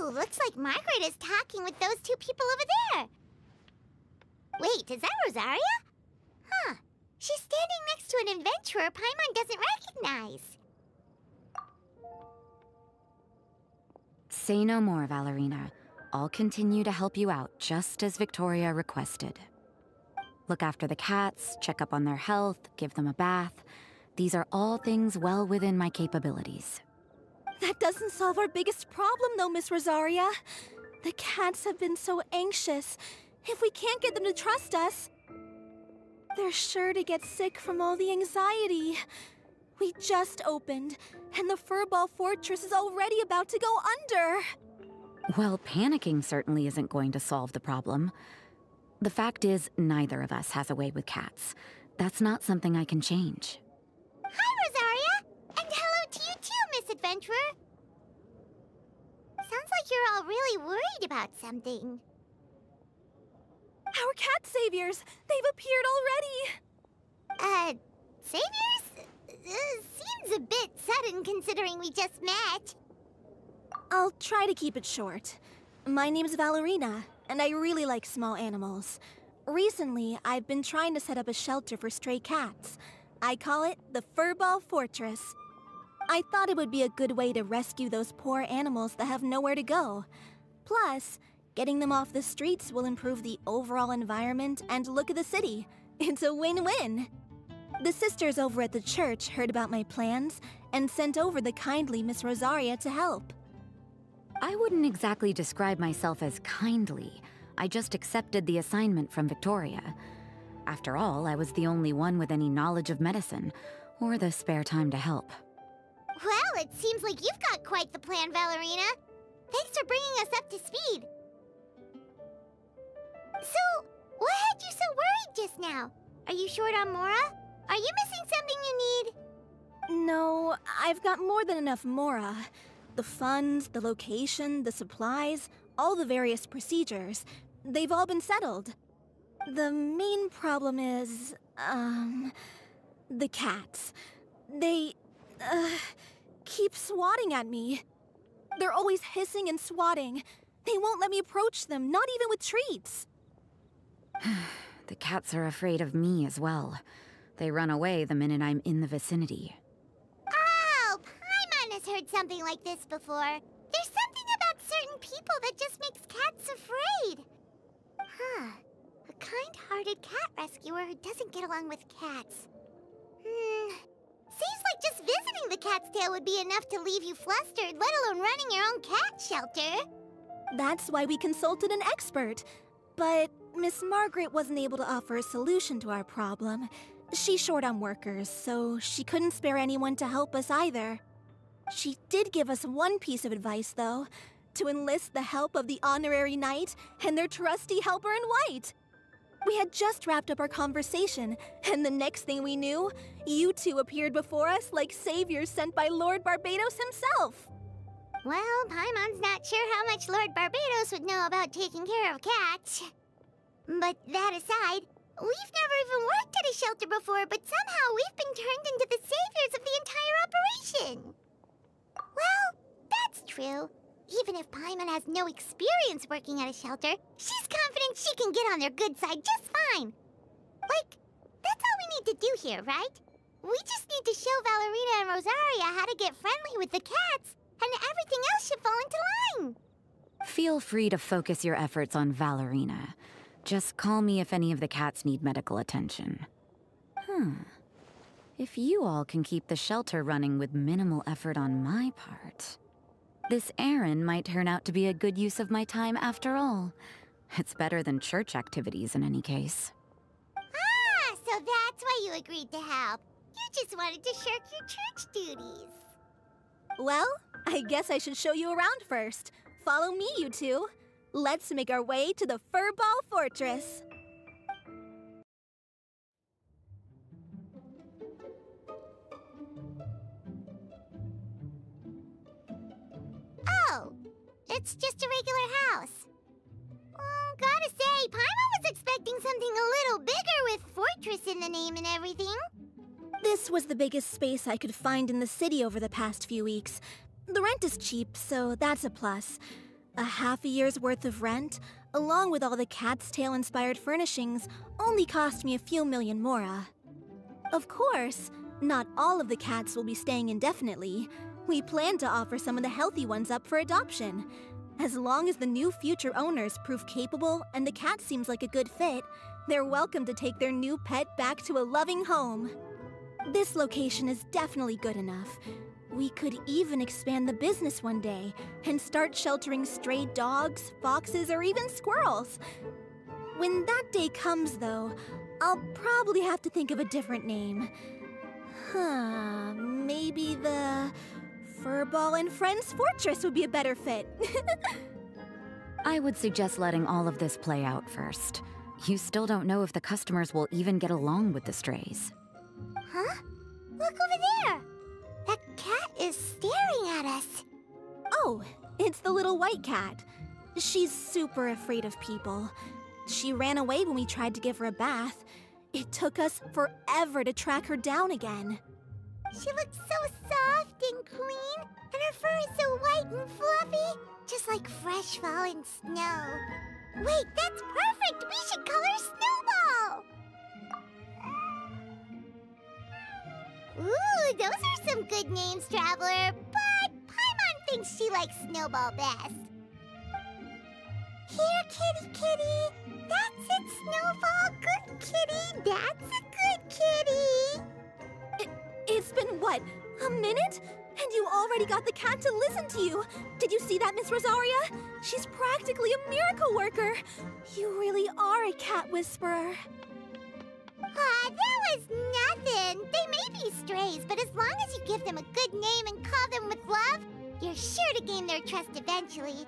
Ooh, looks like Margaret is talking with those two people over there. Wait, is that Rosaria? Huh. She's standing next to an adventurer Paimon doesn't recognize. Say no more, Valerina. I'll continue to help you out, just as Victoria requested. Look after the cats, check up on their health, give them a bath. These are all things well within my capabilities. That doesn't solve our biggest problem, though, Miss Rosaria. The cats have been so anxious. If we can't get them to trust us, they're sure to get sick from all the anxiety. We just opened, and the Furball Fortress is already about to go under. Well, panicking certainly isn't going to solve the problem. The fact is, neither of us has a way with cats. That's not something I can change. Hi, Rosaria! And hello to you too, Miss Adventurer! Sounds like you're all really worried about something. Our cat saviors! They've appeared already! Saviors? Seems a bit sudden considering we just met. I'll try to keep it short. My name's Valerina, and I really like small animals. Recently, I've been trying to set up a shelter for stray cats. I call it the Furball Fortress. I thought it would be a good way to rescue those poor animals that have nowhere to go. Plus, getting them off the streets will improve the overall environment and look of the city. It's a win-win. The sisters over at the church heard about my plans and sent over the kindly Miss Rosaria to help. I wouldn't exactly describe myself as kindly. I just accepted the assignment from Victoria. After all, I was the only one with any knowledge of medicine, or the spare time to help. Well, it seems like you've got quite the plan, Valerina. Thanks for bringing us up to speed. So, what had you so worried just now? Are you short on Mora? Are you missing something you need? No, I've got more than enough Mora. The funds, the location, the supplies, all the various procedures, they've all been settled. The main problem is, the cats. They, keep swatting at me. They're always hissing and swatting. They won't let me approach them, not even with treats. The cats are afraid of me as well. They run away the minute I'm in the vicinity. Oh, Paimon has heard something like this before. There's something about certain people that just makes cats afraid. Huh. A kind-hearted cat rescuer who doesn't get along with cats. Seems like just visiting the cat's tail would be enough to leave you flustered, let alone running your own cat shelter. That's why we consulted an expert. But Miss Margaret wasn't able to offer a solution to our problem. She's short on workers, so she couldn't spare anyone to help us either. She did give us one piece of advice, though, to enlist the help of the Honorary Knight and their trusty helper in white. We had just wrapped up our conversation, and the next thing we knew, you two appeared before us like saviors sent by Lord Barbados himself. Well, Paimon's not sure how much Lord Barbados would know about taking care of cats. But that aside, we've never even worked at a shelter before, but somehow we've been turned into the saviors of the entire operation. Well, that's true. Even if Paimon has no experience working at a shelter, she's confident she can get on their good side just fine. Like, that's all we need to do here, right? We just need to show Valerina and Rosaria how to get friendly with the cats, and everything else should fall into line. Feel free to focus your efforts on Valerina. Just call me if any of the cats need medical attention. If you all can keep the shelter running with minimal effort on my part, this errand might turn out to be a good use of my time after all. It's better than church activities in any case. Ah, so that's why you agreed to help. You just wanted to shirk your church duties. Well, I guess I should show you around first. Follow me, you two. Let's make our way to the Furball Fortress. Oh, it's just a regular house. Gotta say, Paimon was expecting something a little bigger with Fortress in the name and everything. This was the biggest space I could find in the city over the past few weeks. The rent is cheap, so that's a plus. A half a year's worth of rent, along with all the Cat's Tail-inspired furnishings, only cost me a few million mora. Of course, not all of the cats will be staying indefinitely. We plan to offer some of the healthy ones up for adoption. As long as the new future owners prove capable and the cat seems like a good fit, they're welcome to take their new pet back to a loving home. This location is definitely good enough. We could even expand the business one day and start sheltering stray dogs, foxes, or even squirrels. When that day comes, though, I'll probably have to think of a different name. Maybe the Furball and Friends Fortress would be a better fit. I would suggest letting all of this play out first. You still don't know if the customers will even get along with the strays. Huh? Look over there! That cat is staring at us. Oh, it's the little white cat. She's super afraid of people. She ran away when we tried to give her a bath. It took us forever to track her down again. She looks so soft and clean, and her fur is so white and fluffy, just like fresh fallen snow. Wait, that's perfect! We should call her Snowball! Ooh, those are some good names, Traveler, but Paimon thinks she likes Snowball best. Here, kitty, kitty. That's it, Snowball. Good kitty. That's a good kitty. It's been, what, a minute? And you already got the cat to listen to you. Did you see that, Miss Rosaria? She's practically a miracle worker. You really are a cat whisperer. That was nothing. They may be strays, but as long as you give them a good name and call them with love, you're sure to gain their trust eventually.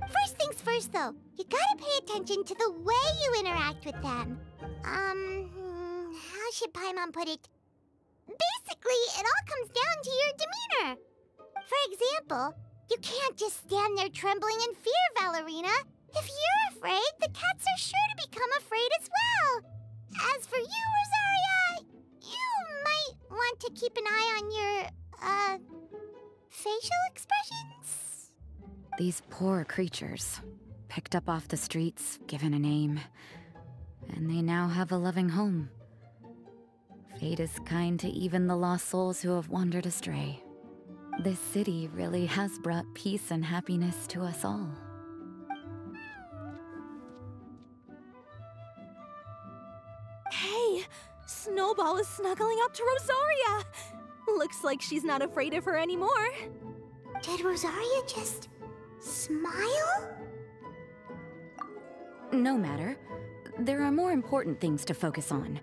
First things first, though, you gotta pay attention to the way you interact with them. How should Paimon put it? Basically, it all comes down to your demeanor. For example, you can't just stand there trembling in fear, Valerina. If you're afraid, the cats are sure to become afraid as well. As for you, Rosaria, you might want to keep an eye on your, facial expressions. These poor creatures, picked up off the streets, given a name, and they now have a loving home. Fate is kind to even the lost souls who have wandered astray. This city really has brought peace and happiness to us all. Hey, Snowball is snuggling up to Rosaria. Looks like she's not afraid of her anymore. Did Rosaria just smile? No matter. There are more important things to focus on.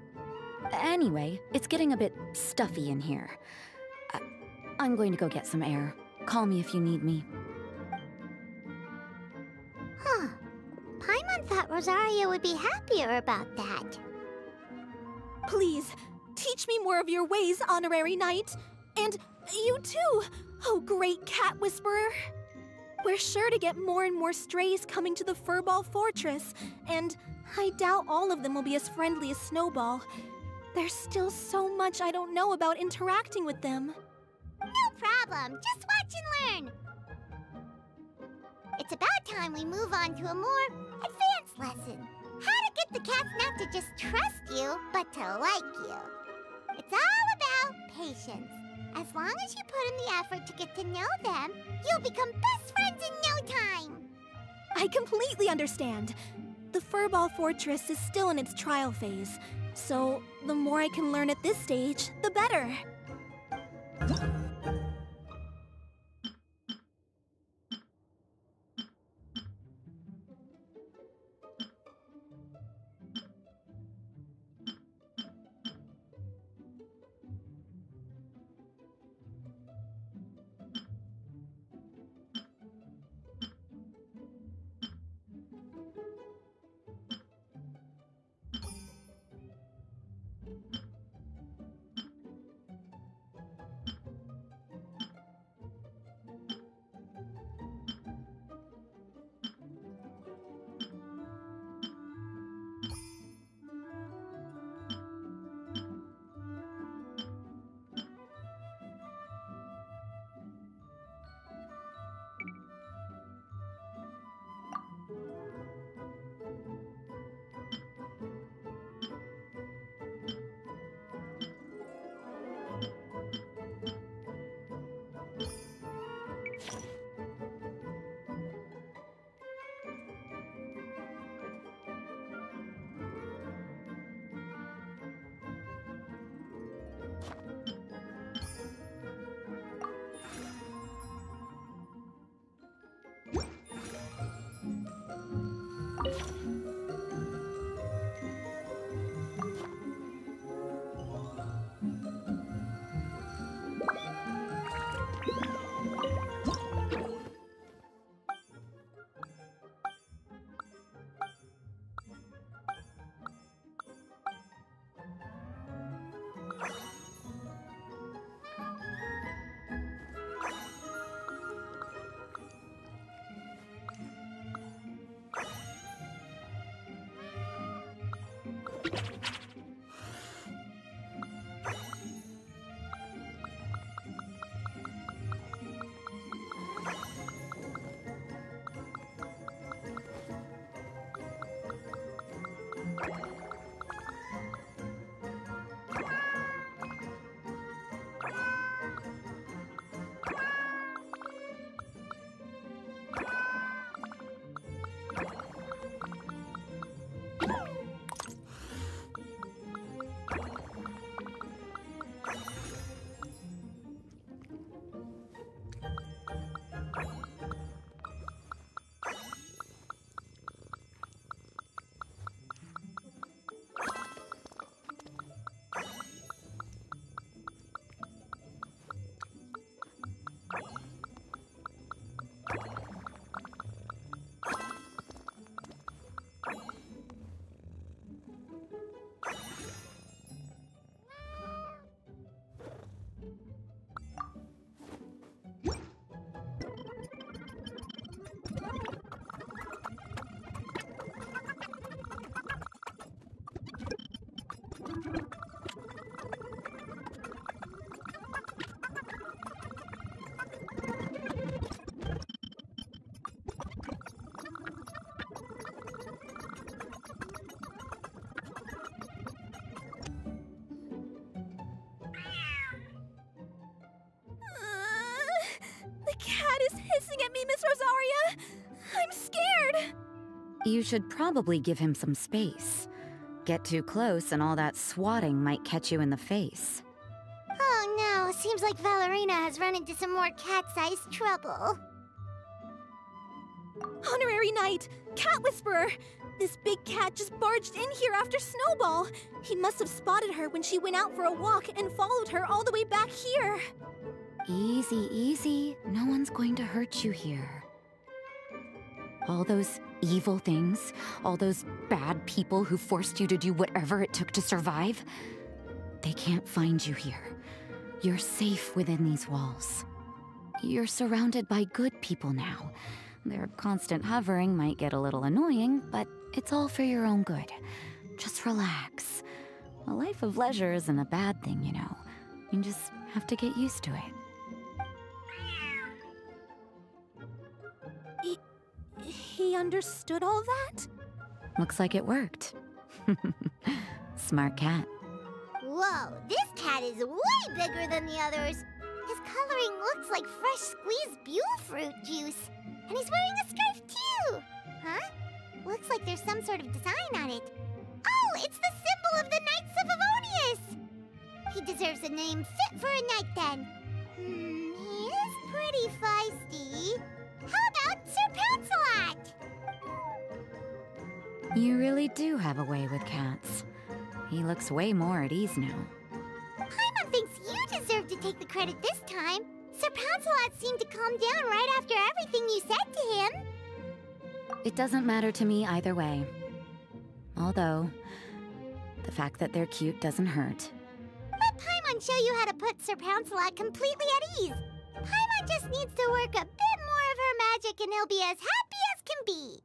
Anyway, it's getting a bit stuffy in here. I'm going to go get some air. Call me if you need me. Huh. Paimon thought Rosaria would be happier about that. Please, teach me more of your ways, Honorary Knight. And you too, oh great cat whisperer. We're sure to get more and more strays coming to the Furball Fortress, and I doubt all of them will be as friendly as Snowball. There's still so much I don't know about interacting with them. No problem. Just watch and learn. It's about time we move on to a more advanced lesson. How to get the cats not to just trust you, but to like you. It's all about patience. As long as you put in the effort to get to know them, you'll become best friends in no time. I completely understand. The Furball Fortress is still in its trial phase, so the more I can learn at this stage, the better. glancing at me, Miss Rosaria! I'm scared! You should probably give him some space. Get too close and all that swatting might catch you in the face. Oh no, seems like Valerina has run into some more cat-sized trouble. Honorary Knight! Cat Whisperer! This big cat just barged in here after Snowball. He must have spotted her when she went out for a walk and followed her all the way back here. Easy, easy. No one's going to hurt you here. All those evil things, all those bad people who forced you to do whatever it took to survive, they can't find you here. You're safe within these walls. You're surrounded by good people now. Their constant hovering might get a little annoying, but it's all for your own good. Just relax. A life of leisure isn't a bad thing, you know. You just have to get used to it. He understood all that? Looks like it worked. Smart cat. Whoa, this cat is way bigger than the others. His coloring looks like fresh squeezed buell fruit juice. And he's wearing a scarf too! Huh? Looks like there's some sort of design on it. Oh, it's the symbol of the Knights of Favonius! He deserves a name fit for a knight then. He is pretty feisty. How about Sir Pouncelot? You really do have a way with cats. He looks way more at ease now. Paimon thinks you deserve to take the credit this time. Sir Pouncelot seemed to calm down right after everything you said to him. It doesn't matter to me either way. Although, the fact that they're cute doesn't hurt. Let Paimon show you how to put Sir Pouncelot completely at ease. Paimon just needs to work a bit more of her magic and he'll be as happy as can be.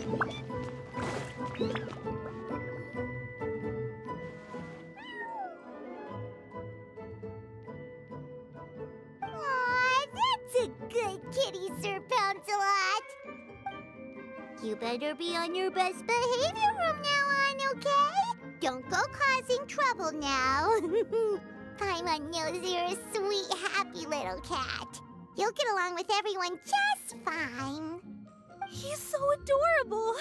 Aw, that's a good kitty, Sir Pouncelot. You better be on your best behavior from now on, okay? Don't go causing trouble now. Paimon knows you're a sweet, happy little cat. You'll get along with everyone just fine. He's so adorable.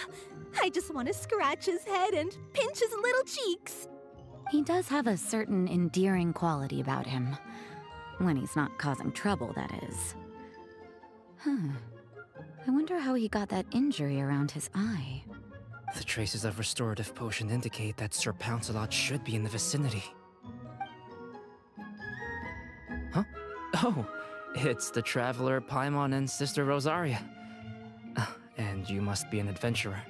I just want to scratch his head and pinch his little cheeks. He does have a certain endearing quality about him. When he's not causing trouble, that is. I wonder how he got that injury around his eye. The traces of restorative potion indicate that Sir Pouncelot should be in the vicinity. Huh? Oh, it's the traveler Paimon and Sister Rosaria. And you must be an adventurer.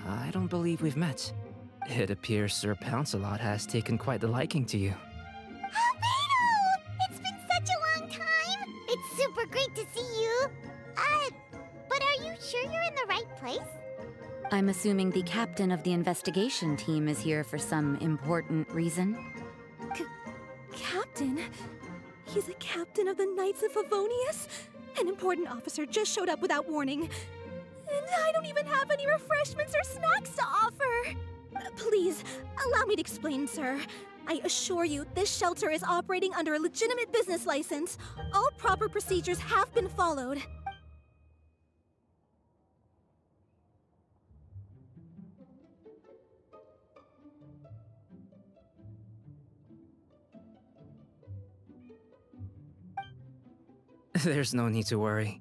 I don't believe we've met. It appears Sir Pouncelot has taken quite the liking to you. Albedo! It's been such a long time! It's super great to see you! But are you sure you're in the right place? I'm assuming the captain of the investigation team is here for some important reason. Captain? He's a captain of the Knights of Favonius? An important officer just showed up without warning. And I don't even have any refreshments or snacks to offer. Please, allow me to explain, sir. I assure you, this shelter is operating under a legitimate business license. All proper procedures have been followed. There's no need to worry.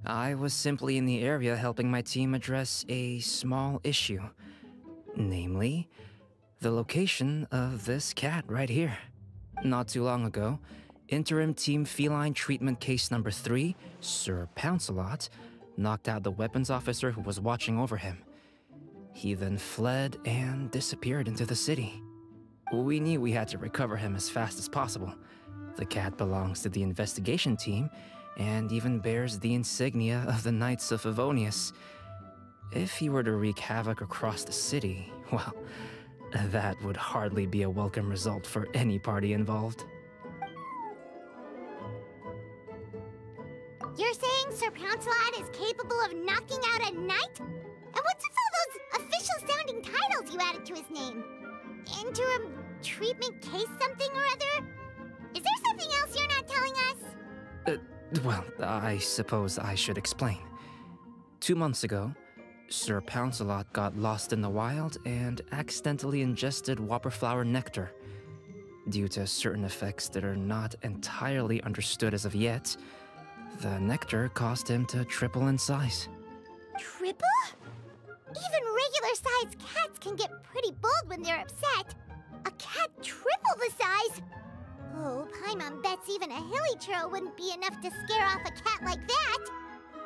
I was simply in the area helping my team address a small issue. Namely, the location of this cat right here. Not too long ago, Interim Team Feline Treatment Case Number 3, Sir Pouncelot, knocked out the weapons officer who was watching over him. He then fled and disappeared into the city. We knew we had to recover him as fast as possible. The cat belongs to the investigation team, and even bears the insignia of the Knights of Favonius. If he were to wreak havoc across the city, well, that would hardly be a welcome result for any party involved. You're saying Sir Pouncelot is capable of knocking out a knight? And what's with all those official-sounding titles you added to his name? Interim treatment case something or other? Is there something else you're not telling us? Well, I suppose I should explain. 2 months ago, Sir Pouncelot got lost in the wild and accidentally ingested whopperflower nectar. Due to certain effects that are not entirely understood as of yet, the nectar caused him to triple in size. Triple? Even regular-sized cats can get pretty bold when they're upset. A cat triple the size? Oh, Paimon bets even a hilly churl wouldn't be enough to scare off a cat like that.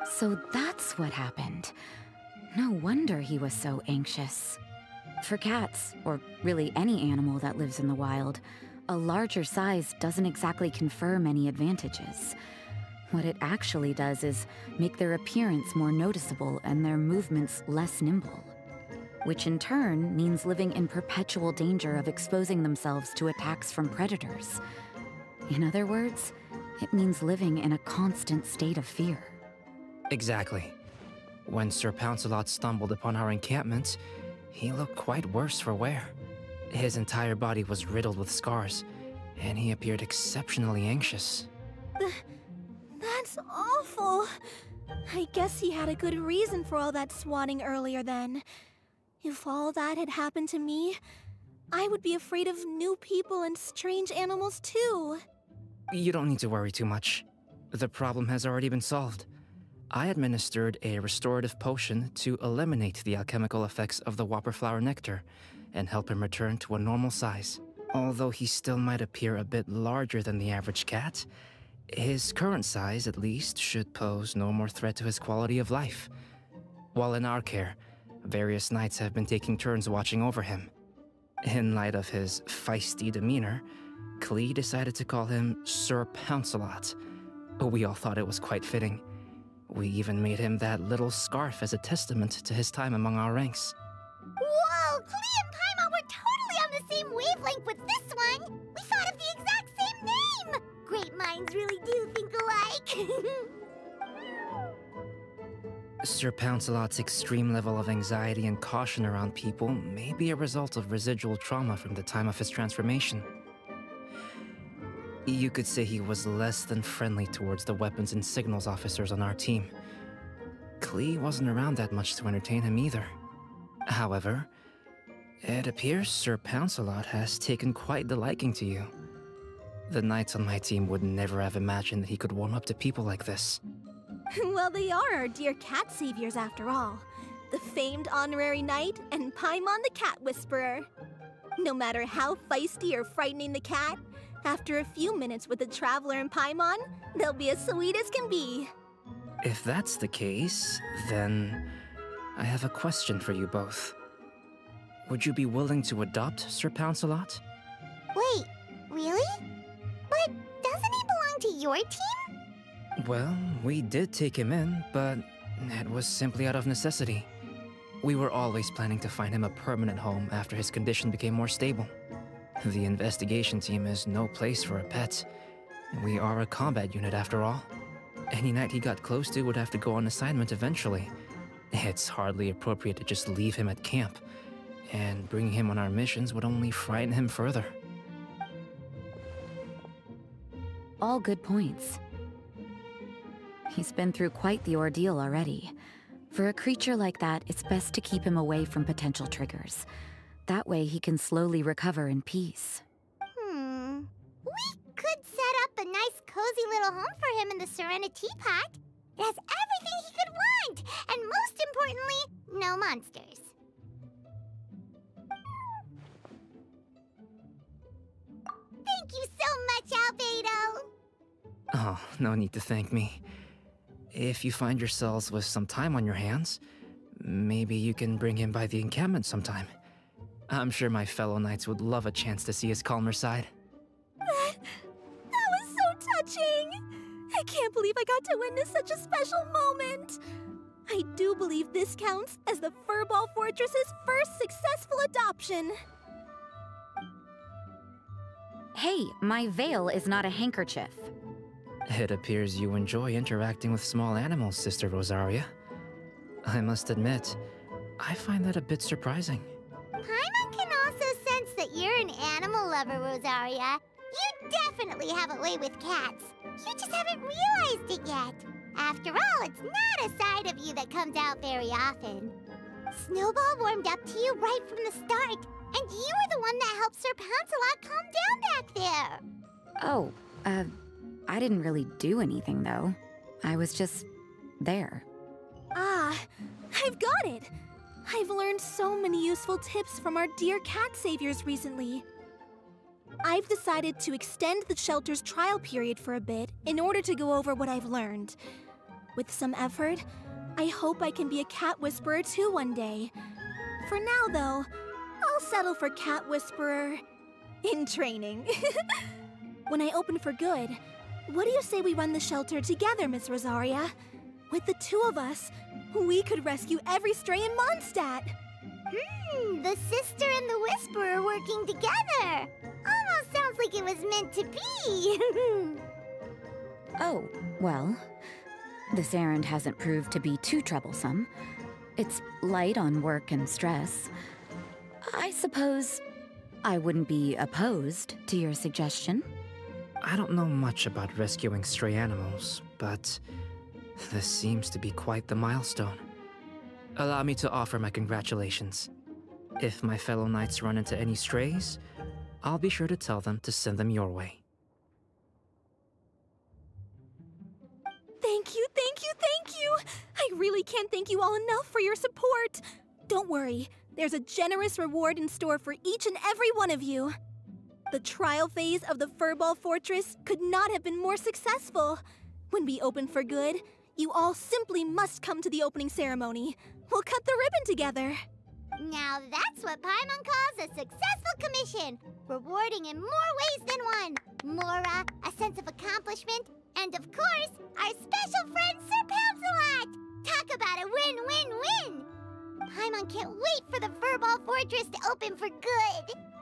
So that's what happened. No wonder he was so anxious. For cats, or really any animal that lives in the wild, a larger size doesn't exactly confer many advantages. What it actually does is make their appearance more noticeable and their movements less nimble. Which in turn means living in perpetual danger of exposing themselves to attacks from predators. In other words, it means living in a constant state of fear. Exactly. When Sir Pouncelot stumbled upon our encampment, he looked quite worse for wear. His entire body was riddled with scars, and he appeared exceptionally anxious. That's awful. I guess he had a good reason for all that swatting earlier then. If all that had happened to me, I would be afraid of new people and strange animals too. You don't need to worry too much. The problem has already been solved. I administered a restorative potion to eliminate the alchemical effects of the whopperflower nectar and help him return to a normal size. Although he still might appear a bit larger than the average cat, his current size, at least, should pose no more threat to his quality of life. While in our care, various knights have been taking turns watching over him. In light of his feisty demeanor, Klee decided to call him Sir Pouncelot. We all thought it was quite fitting. We even made him that little scarf as a testament to his time among our ranks. Whoa! Klee and Paimon were totally on the same wavelength with this one! We thought of the exact same name! Great minds really do think alike! Sir Pouncelot's extreme level of anxiety and caution around people may be a result of residual trauma from the time of his transformation. You could say he was less than friendly towards the weapons and signals officers on our team. Klee wasn't around that much to entertain him either. However, it appears Sir Pouncelot has taken quite the liking to you. The knights on my team would never have imagined that he could warm up to people like this. Well, they are our dear cat saviors after all. The famed honorary knight and Paimon the cat whisperer. No matter how feisty or frightening the cat, after a few minutes with the traveler and Paimon, they'll be as sweet as can be. If that's the case, then I have a question for you both. Would you be willing to adopt Sir Pouncelot? Wait, really? But doesn't he belong to your team? Well, we did take him in, but it was simply out of necessity. We were always planning to find him a permanent home after his condition became more stable. The investigation team is no place for a pet. We are a combat unit after all. Any knight he got close to would have to go on assignment eventually. It's hardly appropriate to just leave him at camp, and bringing him on our missions would only frighten him further. All good points. He's been through quite the ordeal already. For a creature like that, it's best to keep him away from potential triggers. That way he can slowly recover in peace. We could set up a nice cozy little home for him in the Serenity Pot. It has everything he could want, and most importantly, no monsters. Thank you so much, Albedo! Oh, no need to thank me. If you find yourselves with some time on your hands, maybe you can bring him by the encampment sometime. I'm sure my fellow knights would love a chance to see his calmer side. That was so touching! I can't believe I got to witness such a special moment! I do believe this counts as the Furball Fortress's first successful adoption. Hey, my veil is not a handkerchief. It appears you enjoy interacting with small animals, Sister Rosaria. I must admit, I find that a bit surprising. Paimon can also sense that you're an animal lover, Rosaria. You definitely have a way with cats. You just haven't realized it yet. After all, it's not a side of you that comes out very often. Snowball warmed up to you right from the start, and you were the one that helped Sir Pouncelot calm down back there. Oh, I didn't really do anything, though. I was just there. Ah, I've got it! I've learned so many useful tips from our dear cat saviors recently. I've decided to extend the shelter's trial period for a bit in order to go over what I've learned. With some effort, I hope I can be a cat whisperer too one day. For now, though, I'll settle for cat whisperer in training. When I open for good, what do you say we run the shelter together, Miss Rosaria? With the two of us, we could rescue every stray in Mondstadt. The sister and the whisperer working together. Almost sounds like it was meant to be. Oh, well, this errand hasn't proved to be too troublesome. It's light on work and stress. I suppose I wouldn't be opposed to your suggestion. I don't know much about rescuing stray animals, but this seems to be quite the milestone. Allow me to offer my congratulations. If my fellow knights run into any strays, I'll be sure to tell them to send them your way. Thank you, thank you, thank you! I really can't thank you all enough for your support. Don't worry, there's a generous reward in store for each and every one of you. The trial phase of the Furball Fortress could not have been more successful. When we open for good, you all simply must come to the opening ceremony. We'll cut the ribbon together. Now that's what Paimon calls a successful commission. Rewarding in more ways than one. More, a sense of accomplishment, And of course, our special friend Sir Pouncelot! Talk about a win-win-win! Paimon can't wait for the Furball Fortress to open for good!